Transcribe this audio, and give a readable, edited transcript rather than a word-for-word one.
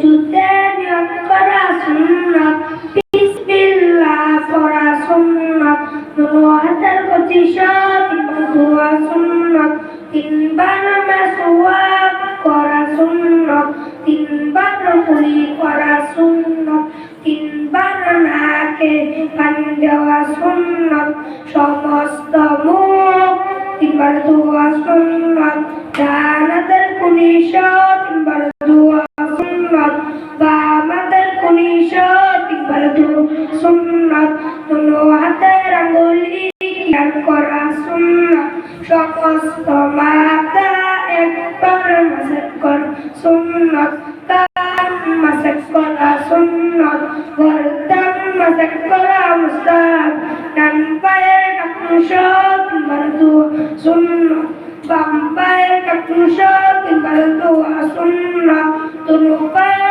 সুজুদে নিয়ত করা সুন্নাত বিসমিল্লাহ পড়া সুন্নাত দুনো হাতের গতি তিনবার দোয়া সুন্নাত তিনবার মাসওয়াক করা সুন্নাত তিনবার কুলি করা সুন্নাত তিনবার নাকে পানি দেওয়া সুন্নাত সমস্ত মুখ তিনবার দোয়া সুন্নাত ডান হাতের কুলি তিনবার দোয়া সুন্নাত বাম হাতের কুলি তিনবার দোয়া সুন্নাত দুনো হাতের আঙ্গুলি খেয়াল করা সুন্নাত সমস্ত মাথা একবার মাসাজ করা সুন্নাত কান মাসাজ করা সুন্নাত গর্দান মাসাজ করা মুস্তাহাব ডান পায়ের টাকনু তিনবার দোয়া সুন্নাত বাম পায়ের টাকনু তিনবার দোয়া সুন্নাত দুনো পায়ের